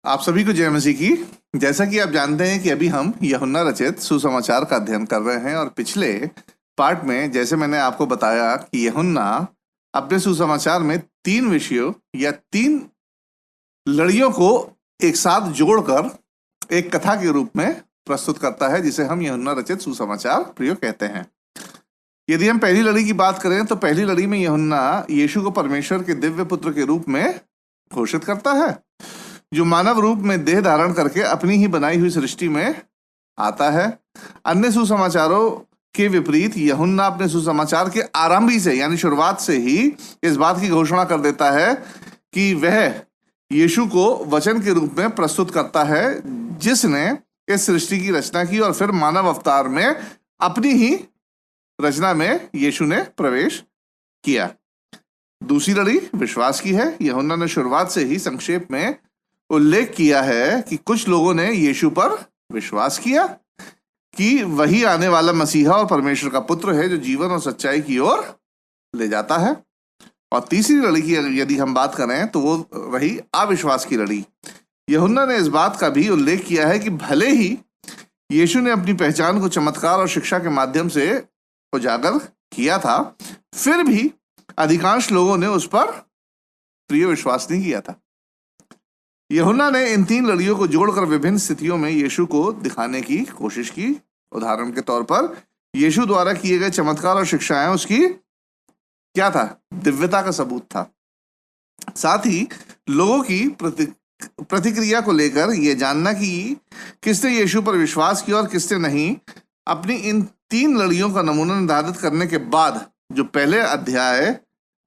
आप सभी को जय मसीह की। जैसा कि आप जानते हैं कि अभी हम यूहन्ना रचित सुसमाचार का अध्ययन कर रहे हैं और पिछले पार्ट में जैसे मैंने आपको बताया कि यूहन्ना अपने सुसमाचार में 3 विषयों या 3 लड़ियों को एक साथ जोड़कर एक कथा के रूप में प्रस्तुत करता है, जिसे हम यूहन्ना रचित सुसमाचार प्रियो कहते हैं। यदि हम पहली लड़ी की बात करें तो पहली लड़ी में यूहन्ना यीशु को परमेश्वर के दिव्य पुत्र के रूप में घोषित करता है, जो मानव रूप में देह धारण करके अपनी ही बनाई हुई सृष्टि में आता है। अन्य सुसमाचारों के विपरीत यूहन्ना अपने सुसमाचार के आरंभ से यानी शुरुआत से ही इस बात की घोषणा कर देता है कि वह यीशु को वचन के रूप में प्रस्तुत करता है, जिसने इस सृष्टि की रचना की और फिर मानव अवतार में अपनी ही रचना में यीशु ने प्रवेश किया। दूसरी लड़ी विश्वास की है। यूहन्ना ने शुरुआत से ही संक्षेप में उल्लेख किया है कि कुछ लोगों ने यीशु पर विश्वास किया कि वही आने वाला मसीहा और परमेश्वर का पुत्र है, जो जीवन और सच्चाई की ओर ले जाता है। और तीसरी लड़ी की यदि हम बात करें तो वो रही अविश्वास की लड़ी। यूहन्ना ने इस बात का भी उल्लेख किया है कि भले ही यीशु ने अपनी पहचान को चमत्कार और शिक्षा के माध्यम से उजागर किया था, फिर भी अधिकांश लोगों ने उस पर प्रिय विश्वास नहीं किया था। यूहन्ना ने इन 3 लड़ियों को जोड़कर विभिन्न स्थितियों में यीशु को दिखाने की कोशिश की। उदाहरण के तौर पर यीशु द्वारा किए गए चमत्कार और शिक्षाएं उसकी क्या था? दिव्यता का सबूत था। साथ ही लोगों की प्रतिक्रिया को लेकर यह जानना कि किसने यीशु पर विश्वास किया और किसने नहीं, अपनी इन 3 लड़ियों का नमूना निर्धारित करने के बाद जो पहले अध्याय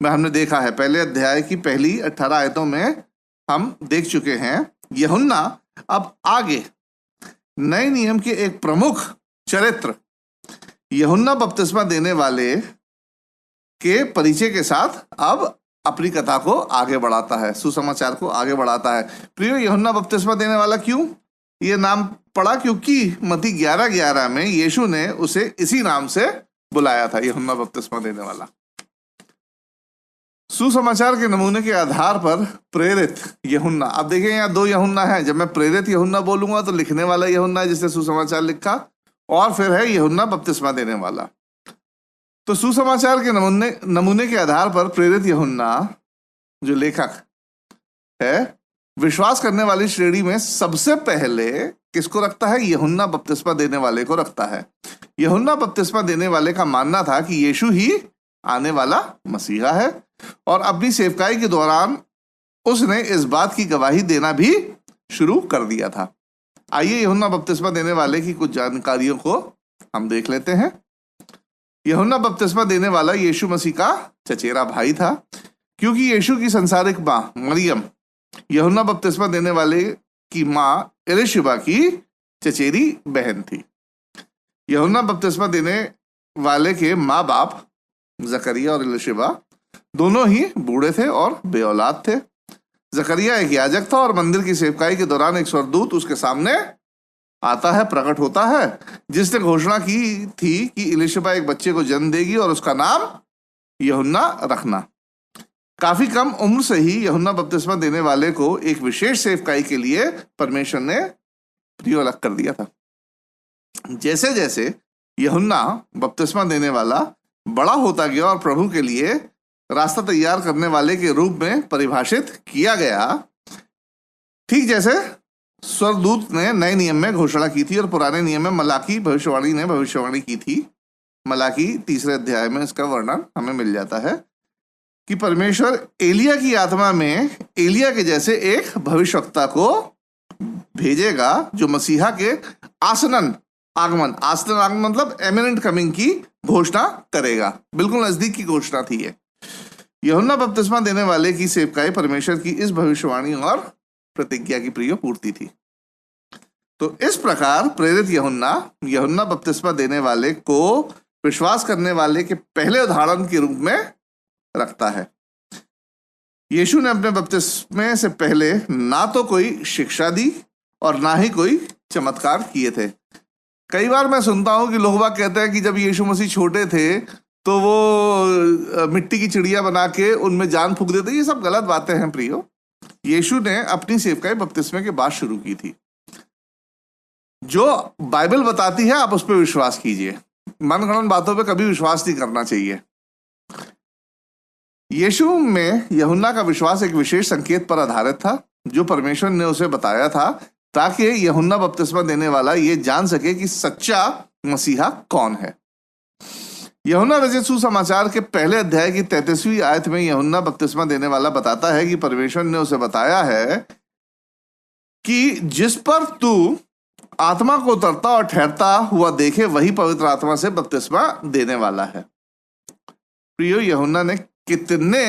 में हमने देखा है, पहले अध्याय की पहली 18 आयतों में हम देख चुके हैं, यूहन्ना अब आगे नए नियम के एक प्रमुख चरित्र यूहन्ना बपतिस्मा देने वाले के परिचय के साथ अब अपनी कथा को आगे बढ़ाता है, सुसमाचार को आगे बढ़ाता है। प्रियो, यूहन्ना बपतिस्मा देने वाला क्यों ये नाम पड़ा? क्योंकि मत्ती 11:11 में यीशु ने उसे इसी नाम से बुलाया था, यूहन्ना बपतिस्मा देने वाला। सुसमाचार के नमूने के आधार पर प्रेरित यूहन्ना, अब देखिए यहाँ 2 यूहन्ना है। जब मैं प्रेरित यूहन्ना बोलूंगा तो लिखने वाला यूहन्ना है जिसने सुसमाचार लिखा, और फिर है यूहन्ना बपतिस्मा देने वाला। तो सुसमाचार के नमूने के आधार पर प्रेरित यूहन्ना जो लेखक है, विश्वास करने वाली श्रेणी में सबसे पहले किसको रखता है? यूहन्ना बपतिस्मा देने वाले को रखता है। यूहन्ना बपतिस्मा देने वाले का मानना था कि यीशु ही आने वाला मसीहा है, और अपनी सेवकाई के दौरान उसने इस बात की गवाही देना भी शुरू कर दिया था। आइए यूहन्ना बपतिस्मा देने वाले की कुछ जानकारियों को हम देख लेते हैं। यूहन्ना बपतिस्मा देने वाला यीशु मसीह का चचेरा भाई था, क्योंकि यीशु की संसारिक मां मरियम यूहन्ना बपतिस्मा देने वाले की मां एलिशबा की चचेरी बहन थी। यूहन्ना बपतिस्मा देने वाले के माँ बाप जकरिया और एलिशबा दोनों ही बूढ़े थे और बेऔलाद थे। जकरिया एक याजक था और मंदिर की सेवकाई के दौरान एक स्वर्गदूत उसके सामने आता है, प्रकट होता है, जिसने घोषणा की थी कि एलिशबा एक बच्चे को जन्म देगी और उसका नाम यूहन्ना रखना। काफी कम उम्र से ही यूहन्ना बपतिस्मा देने वाले को एक विशेष सेवकाई के लिए परमेश्वर ने प्रिय अलग कर दिया था। जैसे जैसे यूहन्ना बपतिस्मा देने वाला बड़ा होता गया और प्रभु के लिए रास्ता तैयार करने वाले के रूप में परिभाषित किया गया, ठीक जैसे स्वर्गदूत ने नए नियम में घोषणा की थी और पुराने नियम में मलाकी भविष्यवाणी ने भविष्यवाणी की थी। मलाकी 3 अध्याय में इसका वर्णन हमें मिल जाता है कि परमेश्वर एलिया की आत्मा में एलिया के जैसे एक भविष्यवक्ता को भेजेगा, जो मसीहा के आसन्न आगमन मतलब एमिनेंट कमिंग की घोषणा करेगा। बिल्कुल नजदीक की घोषणा थी ये। यूहन्ना बपतिस्मा देने वाले की सेवकाई परमेश्वर की इस भविष्यवाणी और प्रतिज्ञा की प्रिय पूर्ति थी। तो इस प्रकार प्रेरित यूहन्ना बपतिस्मा देने वाले को विश्वास करने वाले के पहले उदाहरण के रूप में रखता है। यीशु ने अपने बपतिस्मे से पहले ना तो कोई शिक्षा दी और ना ही कोई चमत्कार किए थे। कई बार मैं सुनता हूं कि लोग बाग कहते हैं कि जब यीशु मसीह छोटे थे तो वो मिट्टी की चिड़िया बना के उनमें जान फूंक देते। ये सब गलत बातें हैं प्रियो। यीशु ने अपनी सेवकाई बपतिस्मे के बाद शुरू की थी। जो बाइबल बताती है आप उस पर विश्वास कीजिए, मनगढ़ंत बातों पे कभी विश्वास नहीं करना चाहिए। यीशु में यूहन्ना का विश्वास एक विशेष संकेत पर आधारित था जो परमेश्वर ने उसे बताया था, ताकि यूहन्ना बपतिस्मा देने वाला ये जान सके कि सच्चा मसीहा कौन है। यूहन्ना रचित सुसमाचार के पहले अध्याय की 33वीं आयत में यूहन्ना बपतिस्मा देने वाला बताता है कि परमेश्वर ने उसे बताया है कि जिस पर तू आत्मा को उतरता और ठहरता हुआ देखे वही पवित्र आत्मा से बपतिस्मा देने वाला है। प्रियो, यूहन्ना ने कितने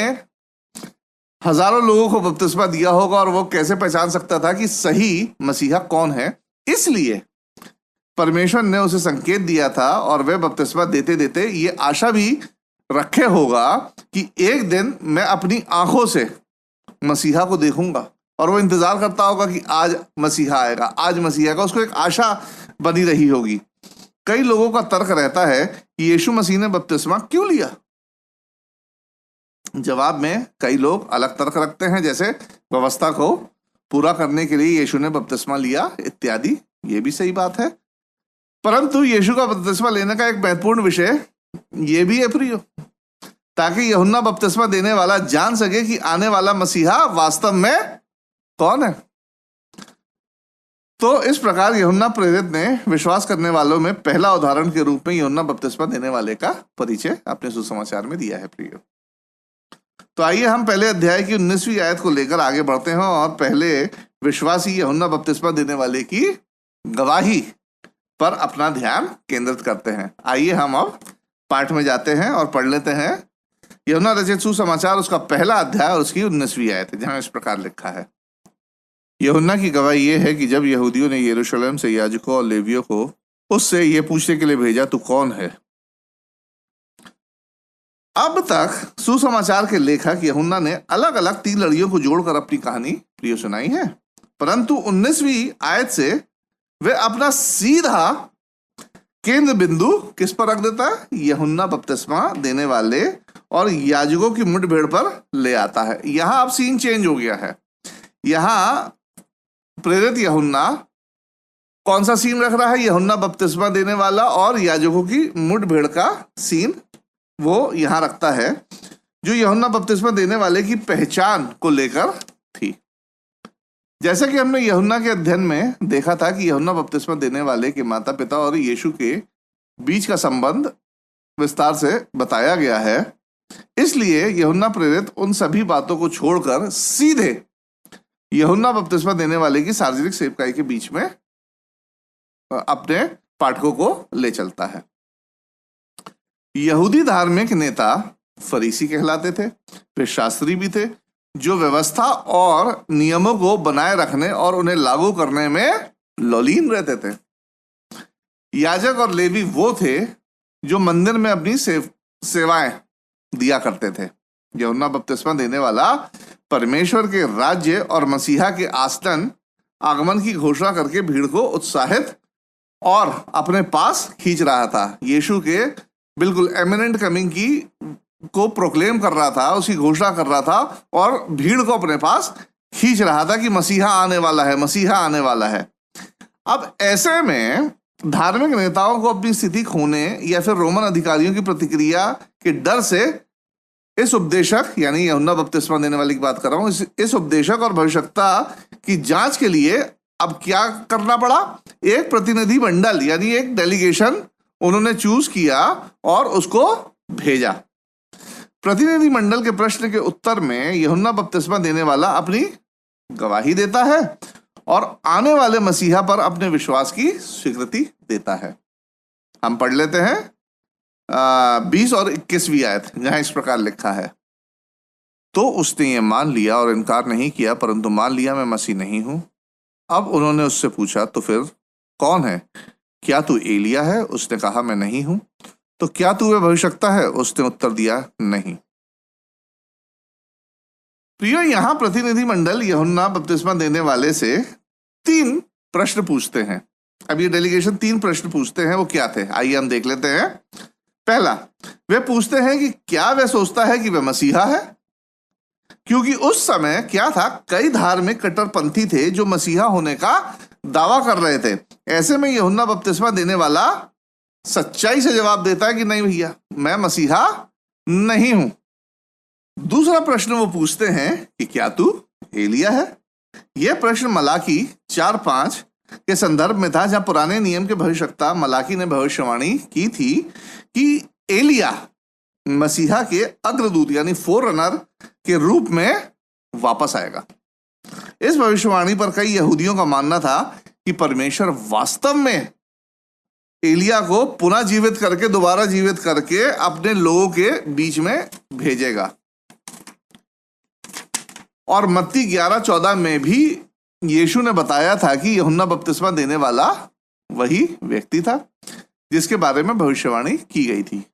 हजारों लोगों को बपतिस्मा दिया होगा और वो कैसे पहचान सकता था कि सही मसीहा कौन है। इसलिए परमेश्वर ने उसे संकेत दिया था और वह बपतिस्मा देते देते ये आशा भी रखे होगा कि एक दिन मैं अपनी आंखों से मसीहा को देखूंगा, और वो इंतजार करता होगा कि आज मसीहा आएगा, आज मसीहा आएगा। उसको एक आशा बनी रही होगी। कई लोगों का तर्क रहता है कि यीशु मसीह ने बपतिस्मा क्यों लिया। जवाब में कई लोग अलग तर्क रखते हैं, जैसे व्यवस्था को पूरा करने के लिए यीशु ने बपतिस्मा लिया इत्यादि। ये भी सही बात है, परंतु यीशु का बपतिस्मा लेने का एक महत्वपूर्ण विषय ये भी है प्रियो, ताकि यूहन्ना बपतिस्मा देने वाला जान सके कि आने वाला मसीहा वास्तव में कौन है। तो इस प्रकार यूहन्ना प्रेरित ने विश्वास करने वालों में पहला उदाहरण के रूप में यूहन्ना बपतिस्मा देने वाले का परिचय अपने सुसमाचार में दिया है प्रियो। तो आइए हम पहले अध्याय की 19वीं आयत को लेकर आगे बढ़ते हैं और पहले विश्वासी यूहन्ना बपतिस्मा देने वाले की गवाही पर अपना ध्यान केंद्रित करते हैं। आइए हम अब पाठ में जाते हैं और पढ़ लेते हैं यूहन्ना रचित सुसमाचार उसका पहला अध्याय और उसकी 19वीं आयत, जहां इस प्रकार लिखा है। यूहन्ना की गवाही यह है कि जब यहूदियों ने यरूशलेम से याजकों और लेवियों को उससे ये पूछने के लिए भेजा, तू कौन है। अब तक सुसमाचार के लेखक यूहन्ना ने अलग अलग 3 लड़ियों को जोड़कर अपनी कहानी प्रियो सुनाई है, परंतु 19वीं आयत से वह अपना सीधा केंद्र बिंदु किस पर रख देता है, यूहन्ना बपतिस्मा देने वाले और याजकों की मुठभेड़ पर ले आता है। यहां अब सीन चेंज हो गया है। यहां प्रेरित यूहन्ना कौन सा सीन रख रहा है, यूहन्ना बपतिस्मा देने वाला और याजकों की मुठभेड़ का सीन वो यहां रखता है, जो यूहन्ना बपतिस्मा देने वाले की पहचान को लेकर थी। जैसा कि हमने यूहन्ना के अध्ययन में देखा था कि यूहन्ना बपतिस्मा देने वाले के माता पिता और यीशु के बीच का संबंध विस्तार से बताया गया है, इसलिए यूहन्ना प्रेरित उन सभी बातों को छोड़कर सीधे यूहन्ना बपतिस्मा देने वाले की सार्वजनिक सेवकाई के बीच में अपने पाठकों को ले चलता है। यहूदी धार्मिक नेता फरीसी कहलाते थे, वे शास्त्री भी थे जो व्यवस्था और नियमों को बनाए रखने और उन्हें लागू करने में लौलीन रहते थे। याजक और लेवी वो थे जो मंदिर में अपनी सेवाएं दिया करते थे। यूहन्ना बपतिस्मा देने वाला परमेश्वर के राज्य और मसीहा के आसन्न आगमन की घोषणा करके भीड़ को उत्साहित और अपने पास खींच रहा था। यीशु के बिल्कुल एमिनेंट कमिंग की को प्रोक्लेम कर रहा था, उसकी घोषणा कर रहा था और भीड़ को अपने पास खींच रहा था कि मसीहा आने वाला है, मसीहा आने वाला है। अब ऐसे में धार्मिक नेताओं को अपनी स्थिति खोने या फिर रोमन अधिकारियों की प्रतिक्रिया के डर से इस उपदेशक, यानी यूहन्ना बपतिस्मा देने वाले की बात कर रहा हूं, इस उपदेशक और भविष्यवक्ता की जांच के लिए अब क्या करना पड़ा, एक प्रतिनिधि मंडल यानी एक डेलीगेशन उन्होंने चूज किया और उसको भेजा। प्रतिनिधि मंडल के प्रश्न के उत्तर में यूहन्ना बपतिस्मा देने वाला अपनी गवाही देता है और आने वाले मसीहा पर अपने विश्वास की स्वीकृति देता है। हम पढ़ लेते हैं 20 और 21वीं आयत, जहां इस प्रकार लिखा है। तो उसने ये मान लिया और इनकार नहीं किया, परंतु मान लिया मैं मसीह नहीं हूं। अब उन्होंने उससे पूछा, तो फिर कौन है, क्या तू एलिया है? उसने कहा, मैं नहीं हूं। तो क्या तू वह भविष्यवक्ता है? उसने उत्तर दिया, नहीं। प्रियो, यहां प्रतिनिधि मंडल यूहन्ना बपतिस्मा देने वाले से 3 प्रश्न पूछते हैं। अब ये डेलीगेशन 3 प्रश्न पूछते हैं, वो क्या थे आइए हम देख लेते हैं। पहला, वे पूछते हैं कि क्या वह सोचता है कि वह मसीहा है। क्योंकि उस समय क्या था, कई धार्मिक कट्टरपंथी थे जो मसीहा होने का दावा कर रहे थे। ऐसे में यूहन्ना बपतिस्मा देने वाला सच्चाई से जवाब देता है कि नहीं भैया, मैं मसीहा नहीं हूं। दूसरा प्रश्न वो पूछते हैं कि क्या तू एलिया है? यह प्रश्न मलाकी 4:5 के संदर्भ में था, जहां पुराने नियम के भविष्यवक्ता मलाकी ने भविष्यवाणी की थी कि एलिया मसीहा के अग्रदूत यानी फोररनर के रूप में वापस आएगा। इस भविष्यवाणी पर कई यहूदियों का मानना था कि परमेश्वर वास्तव में एलिया को पुनः जीवित करके, दोबारा जीवित करके अपने लोगों के बीच में भेजेगा। और मत्ती 11:14 में भी यीशु ने बताया था कि यूहन्ना बपतिस्मा देने वाला वही व्यक्ति था जिसके बारे में भविष्यवाणी की गई थी।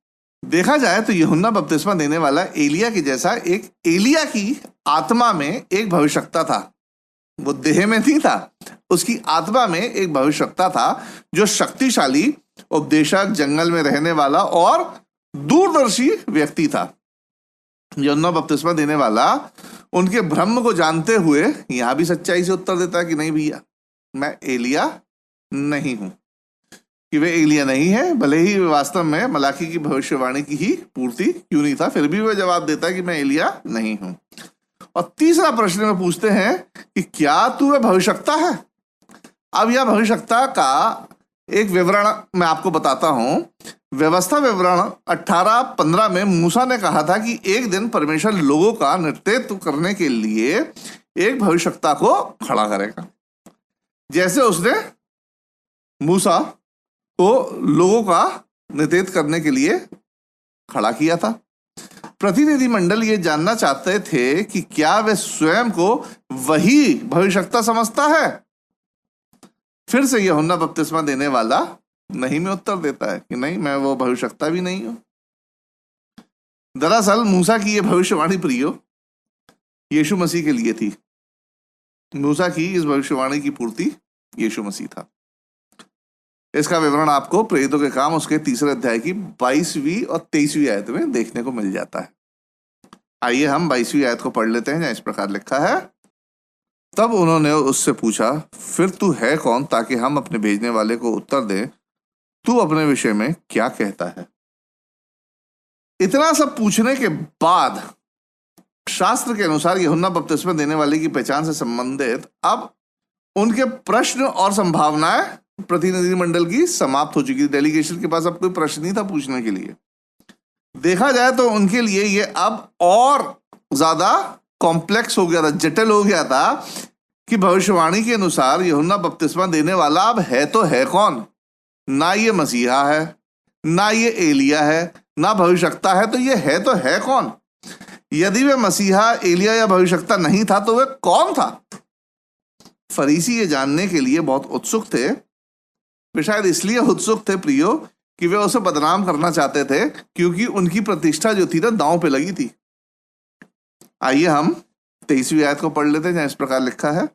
देखा जाए तो यूहन्ना बपतिस्मा देने वाला एलिया के जैसा एक, एलिया की आत्मा में एक भविष्यवक्ता था। वो देह में नहीं था, उसकी आत्मा में एक भविष्यवक्ता था जो शक्तिशाली, उपदेशक, जंगल में रहने वाला और दूरदर्शी व्यक्ति था। यूहन्ना बपतिस्मा देने वाला उनके भ्रम को जानते हुए यहां भी सच्चाई से उत्तर देता है कि नहीं भैया, मैं एलिया नहीं हूं। कि वे एलिया नहीं है, भले ही वास्तव में मलाकी की भविष्यवाणी की ही पूर्ति क्यों नहीं था, फिर भी वह जवाब देता है कि मैं एलिया नहीं हूं। और तीसरा प्रश्न में पूछते हैं कि क्या तू वह भविष्यवक्ता है? अब यह भविष्यवक्ता का एक विवरण मैं आपको बताता हूं। व्यवस्था विवरण 18:15 में मूसा ने कहा था कि एक दिन परमेश्वर लोगों का नेतृत्व करने के लिए एक भविष्यवक्ता को खड़ा करेगा, जैसे उसने मूसा को लोगों का नेतृत्व करने के लिए खड़ा किया था। प्रतिनिधि मंडल ये जानना चाहते थे कि क्या वे स्वयं को वही भविष्यवक्ता समझता है। फिर से यूहन्ना बपतिस्मा देने वाला नहीं में उत्तर देता है कि नहीं, मैं वो भविष्यवक्ता भी नहीं हूं। दरअसल मूसा की यह भविष्यवाणी प्रियो यीशु मसीह के लिए थी। मूसा की इस भविष्यवाणी की पूर्ति यीशु मसीह था। इसका विवरण आपको प्रेरितों के काम उसके 3 अध्याय की 22वीं और 23वीं आयत में देखने को मिल जाता है। आइए हम 22वीं आयत को पढ़ लेते हैं, जहां इस प्रकार लिखा है, तब उन्होंने उससे पूछा, फिर तू है कौन ताकि हम अपने भेजने वाले को उत्तर दें, तू अपने विषय में क्या कहता है? इतना सब पूछने के बाद शास्त्र के अनुसार यूहन्ना बपतिस्मा देने वाले की पहचान से संबंधित अब उनके प्रश्न और संभावनाएं प्रतिनिधि मंडल की समाप्त हो चुकी। डेलीगेशन के पास अब कोई प्रश्न नहीं था पूछने के लिए। देखा जाए तो उनके लिए ये अब और ज्यादा कॉम्प्लेक्स हो गया था, जटिल हो गया था कि भविष्यवाणी के अनुसार यूहन्ना बपतिस्मा देने वाला अब है तो है कौन? ना ये मसीहा है, ना ये एलिया है, ना भविष्यवक्ता है, तो ये है तो है कौन? यदि वे मसीहा, एलिया या भविष्यवक्ता नहीं था तो वे कौन था? फरीसी ये जानने के लिए बहुत उत्सुक थे। वे शायद इसलिए उत्सुक थे प्रियो कि वे उसे बदनाम करना चाहते थे, क्योंकि उनकी प्रतिष्ठा जो थी ना दांव पे लगी थी। आइए हम 23वीं आयत को पढ़ लेते हैं, जहां इस प्रकार लिखा है,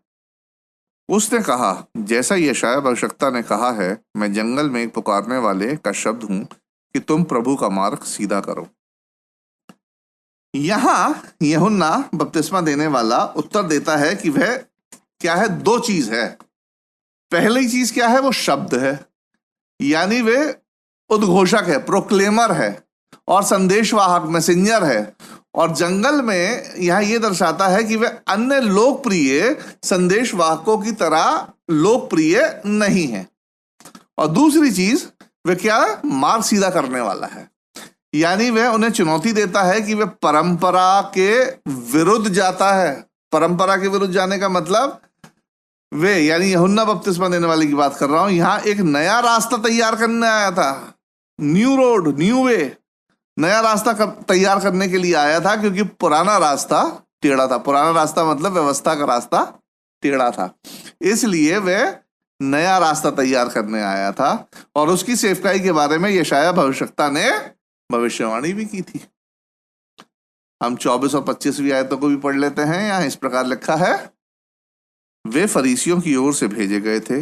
उसने कहा, जैसा यशायाह भविष्यवक्ता ने कहा है, मैं जंगल में एक पुकारने वाले का शब्द हूं कि तुम प्रभु का मार्ग सीधा करो। यहां यूहन्ना बपतिस्मा देने वाला उत्तर देता है कि वह क्या है, 2 चीज है। पहली चीज क्या है? वो शब्द है, यानी वे उद्घोषक है, प्रोक्लेमर है और संदेशवाहक, मैसेंजर है। और जंगल में यहां यह दर्शाता है कि वे अन्य लोकप्रिय संदेशवाहकों की तरह लोकप्रिय नहीं है। और दूसरी चीज वे क्या है? मार्ग सीधा करने वाला है, यानी वह उन्हें चुनौती देता है कि वे परंपरा के विरुद्ध जाता है। परंपरा के विरुद्ध जाने का मतलब वे, यानी यूहन्ना बपतिस्मा देने वाले की बात कर रहा हूं, यहां एक नया रास्ता तैयार करने आया था। न्यू रोड, न्यू वे, नया रास्ता तैयार करने के लिए आया था, क्योंकि पुराना रास्ता टेढ़ा था। पुराना रास्ता मतलब व्यवस्था का रास्ता टेढ़ा था, इसलिए वह नया रास्ता तैयार करने आया था। और उसकी सेवकाई के बारे में यशायाह भविष्यवक्ता ने भविष्यवाणी भी की थी। हम 24 और 25वीं आयतों को भी पढ़ लेते हैं। यहां इस प्रकार लिखा है, वे फरीसियों की ओर से भेजे गए थे।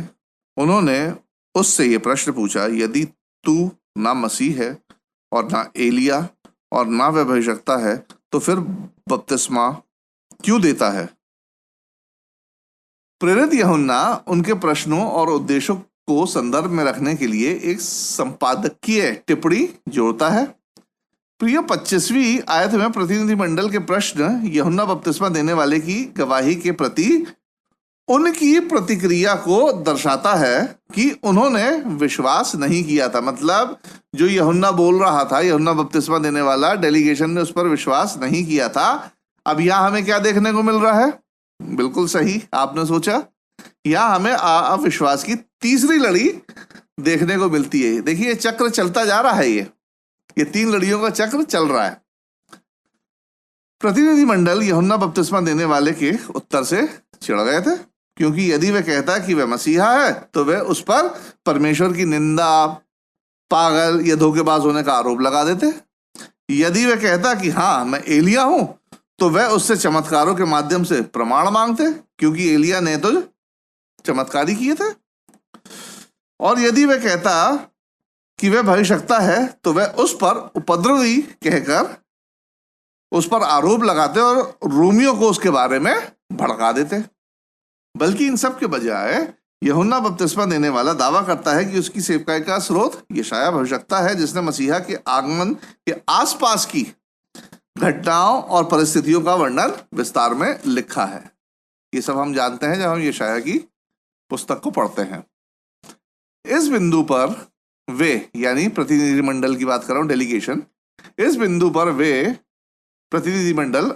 उन्होंने उससे ये प्रश्न पूछा, यदि तू ना मसीह है और ना एलिया और ना वह भविष्यवक्ता है, तो फिर बपतिस्मा क्यों देता है? प्रेरित यूहन्ना उनके प्रश्नों और उद्देश्यों को संदर्भ में रखने के लिए एक संपादकीय टिप्पणी जोड़ता है। प्रिय 25वीं आयत में प्रतिनिधिमंडल के प्रश्न यूहन्ना बपतिस्मा देने वाले की गवाही के प्रति उनकी प्रतिक्रिया को दर्शाता है कि उन्होंने विश्वास नहीं किया था। मतलब जो यूहन्ना बोल रहा था, यूहन्ना बपतिस्मा देने वाला, डेलीगेशन ने उस पर विश्वास नहीं किया था। अब यहां हमें क्या देखने को मिल रहा है? बिल्कुल सही आपने सोचा, यहां हमें अविश्वास की तीसरी लड़ी देखने को मिलती है। देखिए चक्र चलता जा रहा है, ये 3 लड़ियों का चक्र चल रहा है। प्रतिनिधिमंडल यूहन्ना बपतिस्मा देने वाले के उत्तर से चिढ़ गए थे, क्योंकि यदि वह कहता कि वह मसीहा है तो वह उस पर परमेश्वर की निंदा, पागल या धोखेबाज होने का आरोप लगा देते। यदि वह कहता कि हाँ मैं एलिया हूं तो वह उससे चमत्कारों के माध्यम से प्रमाण मांगते, क्योंकि एलिया ने तो चमत्कार ही किए थे। और यदि वह कहता कि वह भविष्यवक्ता है तो वह उस पर उपद्रवी कहकर उस पर आरोप लगाते और रोमियों को उसके बारे में भड़का देते। बल्कि इन सब के बजाय यूहन्ना बपतिस्मा देने वाला दावा करता है कि उसकी सेवकाई का स्रोत यशायाह भविष्यवक्ता है, जिसने मसीहा के आगमन के आसपास की घटनाओं और परिस्थितियों का वर्णन विस्तार में लिखा है। ये सब हम जानते हैं जब हम यशायाह की पुस्तक को पढ़ते हैं। इस बिंदु पर वे, यानी प्रतिनिधिमंडल की बात कर रहा हूं, डेलीगेशन, इस बिंदु पर वे प्रतिनिधिमंडल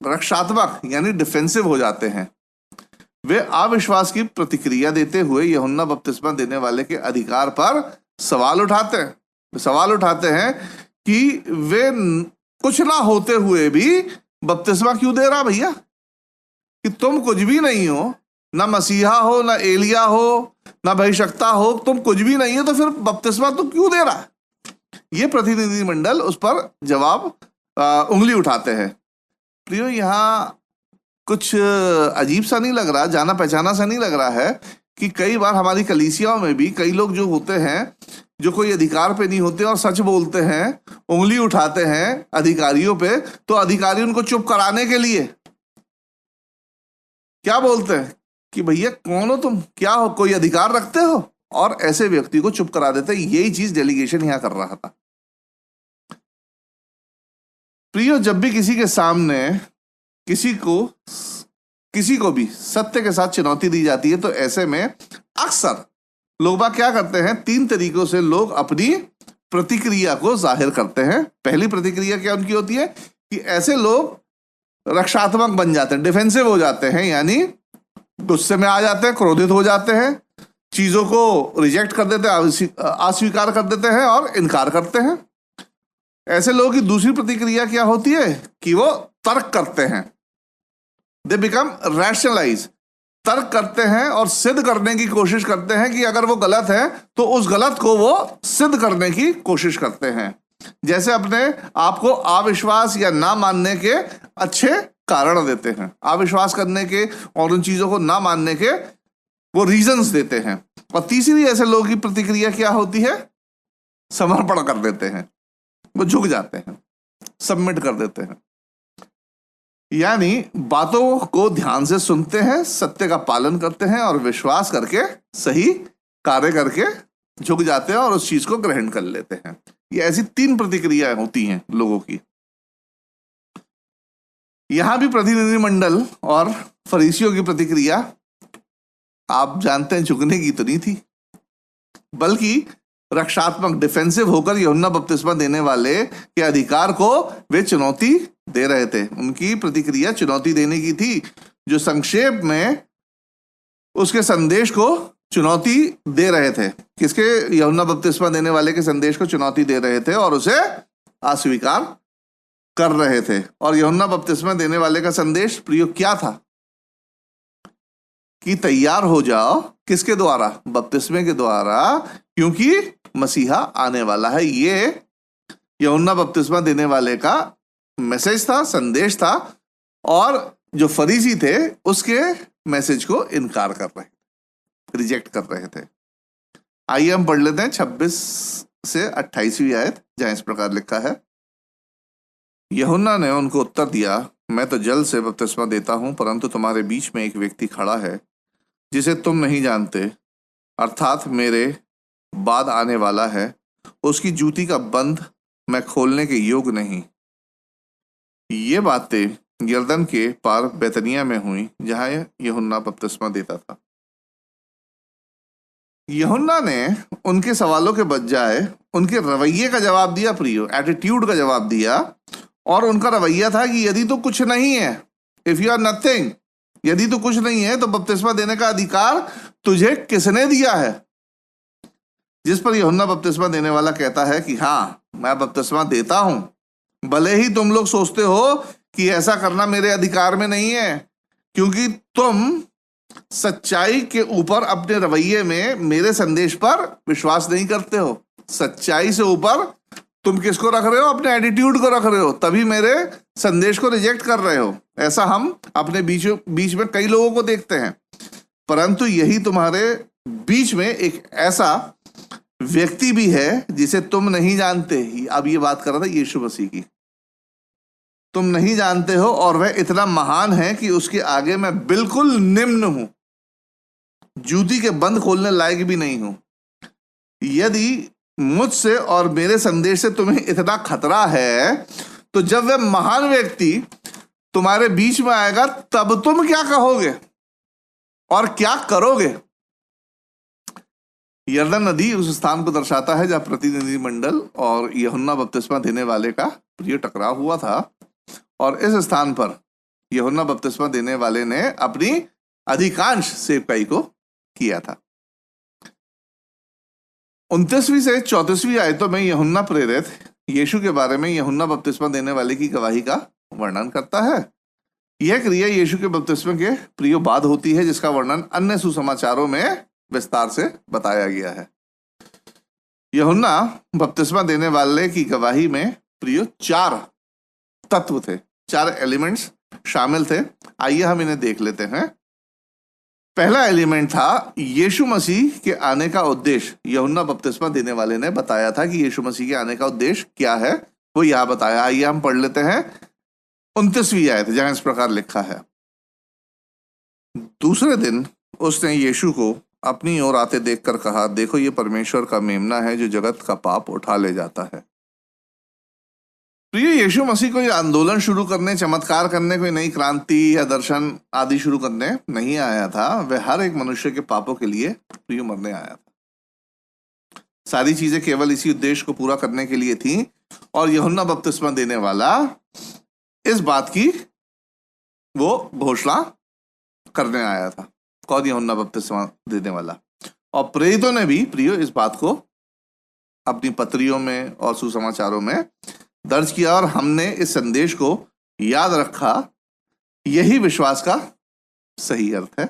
रक्षात्मक यानी डिफेंसिव हो जाते हैं। वे अविश्वास की प्रतिक्रिया देते हुए यूहन्ना बपतिस्मा देने वाले के अधिकार पर सवाल उठाते हैं कि वे कुछ ना होते हुए भी बपतिस्मा क्यों दे रहा भैया? कि तुम कुछ भी नहीं हो, ना मसीहा हो, ना एलिया हो, ना भविष्यवक्ता हो, तुम कुछ भी नहीं हो, तो फिर बपतिस्मा तुम क्यों दे रहा? ये प्रतिनिधिमंडल उस पर जवाब उंगली उठाते हैं। प्रियो, यहाँ कुछ अजीब सा नहीं लग रहा, जाना पहचाना सा नहीं लग रहा है कि कई बार हमारी कलीसियाओं में भी कई लोग जो होते हैं, जो कोई अधिकार पे नहीं होते और सच बोलते हैं, उंगली उठाते हैं अधिकारियों पे, तो अधिकारी उनको चुप कराने के लिए क्या बोलते हैं कि भैया कौन हो तुम, क्या हो, कोई अधिकार रखते हो, और ऐसे व्यक्ति को चुप करा देते। यही चीज डेलीगेशन यहां कर रहा था। प्रियो, जब भी किसी के सामने किसी को भी सत्य के साथ चुनौती दी जाती है तो ऐसे में अक्सर लोग बाग क्या करते हैं? 3 तरीकों से लोग अपनी प्रतिक्रिया को जाहिर करते हैं। पहली प्रतिक्रिया क्या उनकी होती है कि ऐसे लोग रक्षात्मक बन जाते हैं, डिफेंसिव हो जाते हैं, यानी गुस्से में आ जाते हैं, क्रोधित हो जाते हैं, चीजों को रिजेक्ट कर देते हैं, अस्वीकार कर देते हैं और इनकार करते हैं। ऐसे लोगों की दूसरी प्रतिक्रिया क्या होती है कि वो तर्क करते हैं। दे बिकम रैशनलाइज, तर्क करते हैं और सिद्ध करने की कोशिश करते हैं कि अगर वो गलत है तो उस गलत को वो सिद्ध करने की कोशिश करते हैं। जैसे अपने आप को अविश्वास या ना मानने के अच्छे कारण देते हैं, अविश्वास करने के और उन चीजों को ना मानने के वो रीजंस देते हैं। और तीसरी ऐसे लोगों की प्रतिक्रिया क्या होती है? समर्पण कर देते हैं, वो झुक जाते हैं, सबमिट कर देते हैं, यानी बातों को ध्यान से सुनते हैं, सत्य का पालन करते हैं और विश्वास करके सही कार्य करके झुक जाते हैं और उस चीज को ग्रहण कर लेते हैं। ये ऐसी 3 प्रतिक्रियाएं होती हैं लोगों की। यहां भी प्रतिनिधिमंडल और फरीसियों की प्रतिक्रिया आप जानते हैं झुकने की तो नहीं थी, बल्कि रक्षात्मक, डिफेंसिव होकर यूहन्ना बपतिस्मा देने वाले के अधिकार को वे चुनौती दे रहे थे। उनकी प्रतिक्रिया चुनौती देने की थी, जो संक्षेप में उसके संदेश को चुनौती दे रहे थे। किसके? यूहन्ना बपतिस्मा देने वाले के संदेश को चुनौती दे रहे थे और उसे अस्वीकार कर रहे थे। और यूहन्ना बपतिस्मा देने वाले का संदेश प्रियो क्या था? कि तैयार हो जाओ, किसके द्वारा? बपतिस्मे के द्वारा, क्योंकि मसीहा आने वाला है। ये यूहन्ना बपतिस्मा देने वाले का मैसेज था, संदेश था, और जो फरीसी थे उसके मैसेज को इनकार कर रहे थे, रिजेक्ट कर रहे थे। आइए हम पढ़ लेते हैं 26 से 28वीं आयत, जहां इस प्रकार लिखा है, यूहन्ना ने उनको उत्तर दिया, मैं तो जल से बपतिस्मा देता हूं, परंतु तुम्हारे बीच में एक व्यक्ति खड़ा है जिसे तुम नहीं जानते, अर्थात मेरे बाद आने वाला है, उसकी जूती का बंध मैं खोलने के योग्य नहीं। ये बातें यरदन के पार बैतनिया में हुई, जहां यूहन्ना बपतिस्मा देता था। यूहन्ना ने उनके सवालों के बजाय उनके रवैये का जवाब दिया, प्रियो, एटीट्यूड का जवाब दिया। और उनका रवैया था कि यदि तो कुछ नहीं है, इफ यू आर नथिंग, यदि तो कुछ नहीं है तो बपतिस्मा देने का अधिकार तुझे किसने दिया है? जिस पर यूहन्ना बपतिस्मा देने वाला कहता है कि हाँ, मैं बपतिस्मा देता हूं, भले ही तुम लोग सोचते हो कि ऐसा करना मेरे अधिकार में नहीं है, क्योंकि तुम सच्चाई के ऊपर अपने रवैये में मेरे संदेश पर विश्वास नहीं करते हो। सच्चाई से ऊपर तुम किसको रख रहे हो? अपने एटीट्यूड को रख रहे हो, तभी मेरे संदेश को रिजेक्ट कर रहे हो। ऐसा हम अपने बीच में कई लोगों को देखते हैं, परंतु यही तुम्हारे बीच में एक ऐसा व्यक्ति भी है जिसे तुम नहीं जानते। अब ये बात कर रहा था यीशु मसीह की। तुम नहीं जानते हो और वह इतना महान है कि उसके आगे मैं बिल्कुल निम्न हूं, जूती के बंद खोलने लायक भी नहीं हूं। यदि मुझसे और मेरे संदेश से तुम्हें इतना खतरा है, तो जब वह महान व्यक्ति तुम्हारे बीच में आएगा तब तुम क्या कहोगे और क्या करोगे? यरदन नदी उस स्थान को दर्शाता है जहां प्रतिनिधिमंडल और यूहन्ना बपतिस्मा देने वाले का प्रिय टकराव हुआ था, और इस स्थान पर यूहन्ना बपतिस्मा देने वाले ने अपनी अधिकांश सेवकाई को किया था। 29वीं से 34वीं आयतों में यूहन्ना प्रेरित यीशु के बारे में यूहन्ना बपतिस्मा देने वाले की गवाही का वर्णन करता है। यह क्रिया यीशु के बपतिस्मा के प्रियो बाद होती है, जिसका वर्णन अन्य सुसमाचारों में विस्तार से बताया गया है। यूहन्ना बपतिस्मा देने वाले की गवाही में प्रियो 4 तत्व थे, 4 एलिमेंट्स शामिल थे। आइए हम इन्हें देख लेते हैं। पहला एलिमेंट था यीशु मसीह के आने का उद्देश्य। यूहन्ना बपतिस्मा देने वाले ने बताया था कि यीशु मसीह के आने का उद्देश्य क्या है, वो यहां बताया। आइए हम पढ़ लेते हैं 29वीं आयत, जहां इस प्रकार लिखा है, दूसरे दिन उसने यीशु को अपनी ओर आते देखकर कहा, देखो ये परमेश्वर का मेमना है जो जगत का पाप उठा ले जाता है। प्रिय, यीशु मसीह कोई आंदोलन शुरू करने, चमत्कार करने, कोई नई क्रांति या दर्शन आदि शुरू करने नहीं आया था। वह हर एक मनुष्य के पापों के लिए प्रिय मरने आया था। सारी चीजें केवल इसी उद्देश्य को पूरा करने के लिए थी, और यूहन्ना बपतिस्मा देने वाला इस बात की वो घोषणा करने आया था। कौन? यूहन्ना बपतिस्मा देने वाला। और प्रेरितों ने भी प्रियो इस बात को अपनी पत्रियों में और सुसमाचारों में दर्ज किया, और हमने इस संदेश को याद रखा। यही विश्वास का सही अर्थ है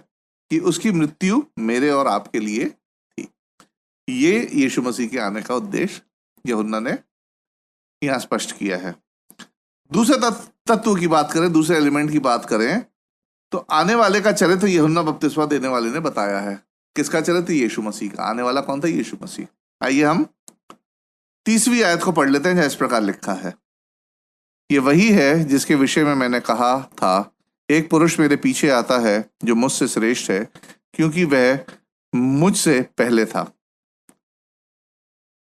कि उसकी मृत्यु मेरे और आपके लिए थी। ये यीशु मसीह के आने का उद्देश्य यूहन्ना ने यहां स्पष्ट किया है। दूसरे तत्व की बात करें, दूसरे एलिमेंट की बात करें, तो आने वाले का चरित्र यूहन्ना बपतिस्मा देने वाले ने बताया है। किसका चरित्र? यीशु मसीह का। आने वाला कौन था? यीशु मसीह। आइए हम 30वीं आयत को पढ़ लेते हैं, जहां इस प्रकार लिखा है, ये वही है जिसके विषय में मैंने कहा था, एक पुरुष मेरे पीछे आता है जो मुझसे श्रेष्ठ है, क्योंकि वह मुझसे पहले था।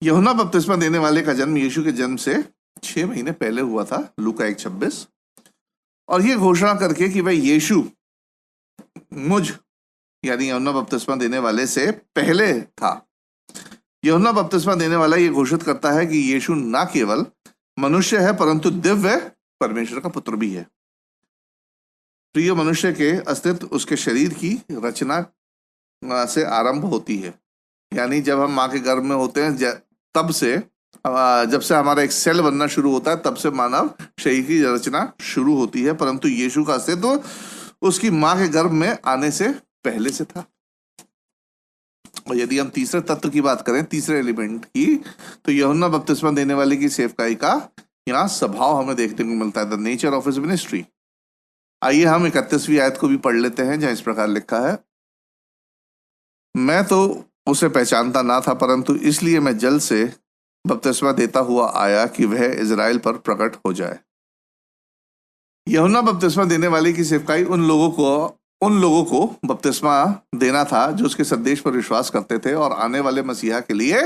यूहन्ना बपतिस्मा देने वाले का जन्म यीशु के जन्म से 6 महीने पहले हुआ था, लूका 1:26, और ये घोषणा करके कि भाई यीशु मुझ यानी यूहन्ना बपतिस्मा देने वाले से पहले था। यूहन्ना बपतिस्मा देने वाला ये घोषित करता है कि यीशु ना केवल मनुष्य है परंतु दिव्य परमेश्वर का पुत्र भी है। प्रिय, मनुष्य के अस्तित्व उसके शरीर की रचना से आरंभ होती है। यानी जब हम माँ के गर्भ में होते हैं, तब से जब से हमारा एक सेल बनना शुरू होता है, तब से मानव शरीर की रचना शुरू होती है, परंतु यीशु का अस्तित्व उसकी माँ के गर्भ में आने से पहले से था। और यदि हम तीसरे तत्व की बात करें, तीसरे एलिमेंट की, तो यूहन्ना बपतिस्मा देने वाले की सेवकाई का यहाँ स्वभाव हमें देखने को मिलता है, the nature of his ministry. आइए हम 31वीं आयत को भी पढ़ लेते हैं, जहां इस प्रकार लिखा है, मैं तो उसे पहचानता ना था, परंतु इसलिए मैं जल से बपतिस्मा देता हुआ आया कि वह इजराइल पर प्रकट हो जाए। यूहन्ना बपतिस्मा देने वाले की सेवकाई उन लोगों को बपतिस्मा देना था जो उसके संदेश पर विश्वास करते थे और आने वाले मसीहा के लिए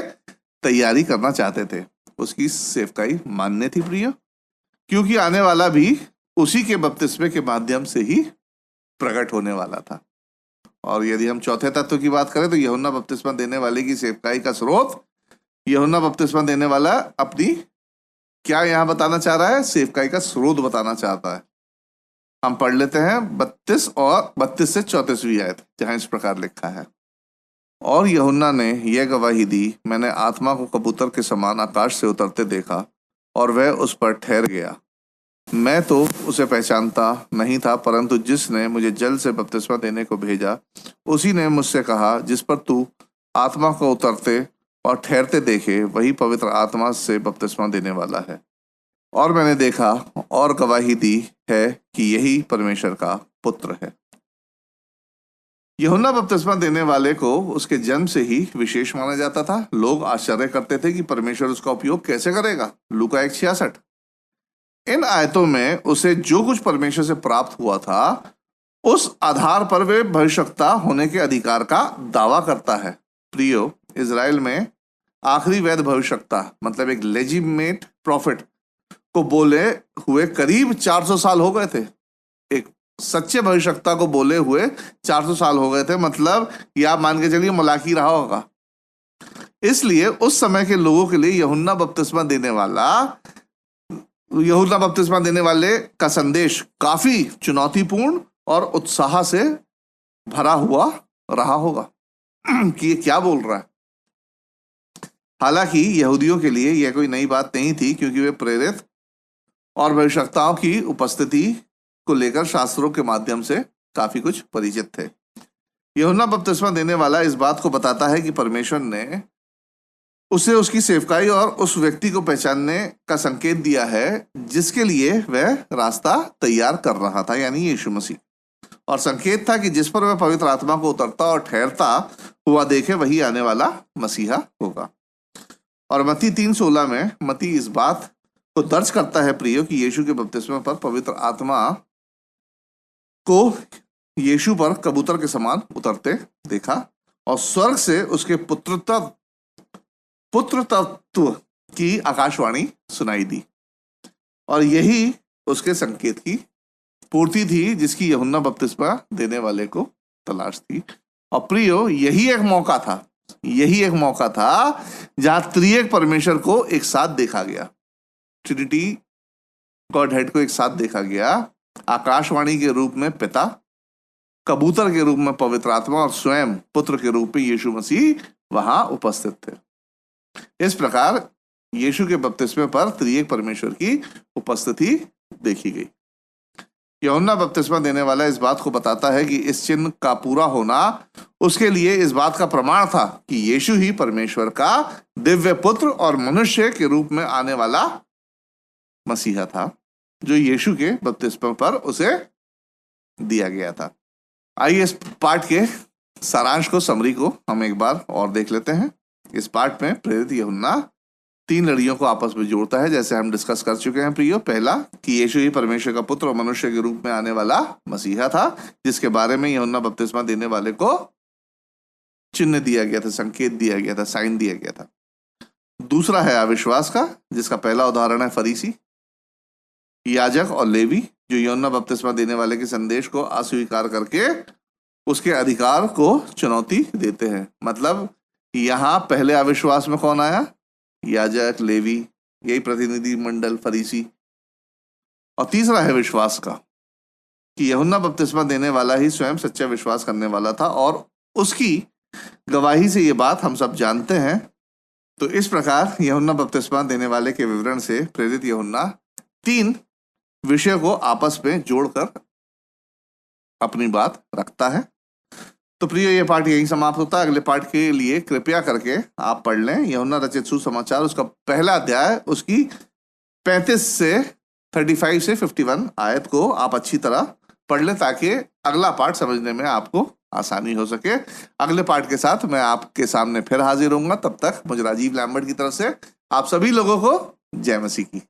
तैयारी करना चाहते थे। उसकी सेवकाई मान्य थी प्रिय, क्योंकि आने वाला भी उसी के बपतिस्मे के माध्यम से ही प्रकट होने वाला था। और यदि हम चौथे तत्व की बात करें तो यूहन्ना बपतिस्मा देने वाले की सेवकाई का स्रोत, यूहन्ना बपतिस्मा देने वाला अपनी क्या यहां बताना चाह रहा है? सेवकाई का स्रोत बताना चाहता है। हम पढ़ लेते हैं 32 से 34वीं आयत, जहां इस प्रकार लिखा है, और यूहन्ना ने यह गवाही दी, मैंने आत्मा को कबूतर के समान आकाश से उतरते देखा और वह उस पर ठहर गया। मैं तो उसे पहचानता नहीं था, परंतु जिसने मुझे जल से बपतिस्मा देने को भेजा उसी ने मुझसे कहा, जिस पर तू आत्मा को उतरते और ठहरते देखे वही पवित्र आत्मा से बपतिस्मा देने वाला है। और मैंने देखा और गवाही दी है कि यही परमेश्वर का पुत्र है। यूहन्ना बपतिस्मा देने वाले को उसके जन्म से ही विशेष माना जाता था। लोग आश्चर्य करते थे कि परमेश्वर उसका उपयोग कैसे करेगा। लूका 1:66। इन आयतों में उसे जो कुछ परमेश्वर से प्राप्त हुआ था उस आधार पर वे भविष्यवक्ता होने के अधिकार का दावा करता है। प्रियो, इजराइल में आखिरी वैध भविष्यवक्ता मतलब एक लेजिटिमेट प्रॉफिट को बोले हुए करीब 400 साल हो गए थे। एक सच्चे भविष्यवक्ता को बोले हुए 400 साल हो गए थे, मतलब ये आप मान के चलिए मलाकी रहा होगा। इसलिए उस समय के लोगों के लिए यूहन्ना बपतिस्मा देने वाले का संदेश काफी चुनौतीपूर्ण और उत्साह से भरा हुआ रहा होगा कि ये क्या बोल रहा है। हालांकि यहूदियों के लिए यह कोई नई बात नहीं थी, क्योंकि वे प्रेरित और भविष्यवक्ताओं की उपस्थिति को लेकर शास्त्रों के माध्यम से काफी कुछ परिचित थे। यूहन्ना बपतिस्मा देने वाला इस बात को बताता है कि परमेश्वर ने उसे उसकी सेवकाई और उस व्यक्ति को पहचानने का संकेत दिया है जिसके लिए वह रास्ता तैयार कर रहा था, यानी यीशु मसीह। और संकेत था कि जिस पर वह पवित्र आत्मा को उतरता और ठहरता हुआ देखे वही आने वाला मसीहा होगा। और मत्ती 3:16 में मत्ती इस बात को दर्ज करता है प्रियो कि यीशु के बपतिस्मे पर पवित्र आत्मा को यीशु पर कबूतर के समान उतरते देखा और स्वर्ग से उसके पुत्रत्व की आकाशवाणी सुनाई दी। और यही उसके संकेत की पूर्ति थी जिसकी यूहन्ना बपतिस्मा देने वाले को तलाश थी। और प्रियो, यही एक मौका था जहां त्रिएक परमेश्वर को एक साथ देखा गया, ट्रिनिटी गॉड हेड को एक साथ देखा गया। आकाशवाणी के रूप में पिता, कबूतर के रूप में पवित्र आत्मा और स्वयं पुत्र के रूप में यीशु मसीह वहां उपस्थित थे। इस प्रकार यीशु के बपतिस्मे पर त्रिएक परमेश्वर की उपस्थिति देखी गई। यूहन्ना बपतिस्मा देने वाला इस बात को बताता है कि इस चिन्ह का पूरा होना उसके लिए इस बात का प्रमाण था कि यीशु ही परमेश्वर का दिव्य पुत्र और मनुष्य के रूप में आने वाला मसीहा था, जो यीशु के बपतिस्मा पर उसे दिया गया था। आइए इस पाठ के सारांश को, समरी को हम एक बार और देख लेते हैं। इस पाठ में प्रेरित यूहन्ना 3 लड़ियों को आपस में जोड़ता है, जैसे हम डिस्कस कर चुके हैं प्रियो। पहला कि यीशु ही परमेश्वर का पुत्र और मनुष्य के रूप में आने वाला मसीहा था, जिसके बारे में यूहन्ना बपतिस्मा देने वाले को चिन्ह दिया गया था, संकेत दिया गया था, साइन दिया गया था। दूसरा है अविश्वास का, जिसका पहला उदाहरण है फरीसी, याजक और लेवी, जो यूहन्ना बपतिस्मा देने वाले के संदेश को अस्वीकार करके उसके अधिकार को चुनौती देते हैं। मतलब यहाँ पहले अविश्वास में कौन आया? याजक, लेवी, यही प्रतिनिधि मंडल फरीसी। और तीसरा है विश्वास का, कि यूहन्ना बपतिस्मा देने वाला ही स्वयं सच्चा विश्वास करने वाला था और उसकी गवाही से ये बात हम सब जानते हैं। तो इस प्रकार यूहन्ना बपतिस्मा देने वाले के विवरण से प्रेरित यूहन्ना 3 विषय को आपस में जोड़कर अपनी बात रखता है। तो प्रिय, ये पाठ यही समाप्त होता है। अगले पाठ के लिए कृपया करके आप पढ़ लें यूहन्ना रचित सुसमाचार, उसका पहला अध्याय, उसकी 35 से 35 से 51 आयत को आप अच्छी तरह पढ़ लें, ताकि अगला पाठ समझने में आपको आसानी हो सके। अगले पाठ के साथ मैं आपके सामने फिर हाजिर होऊंगा। तब तक मुझे राजीव लैम्बर्ट की तरफ से आप सभी लोगों को जय मसीह की।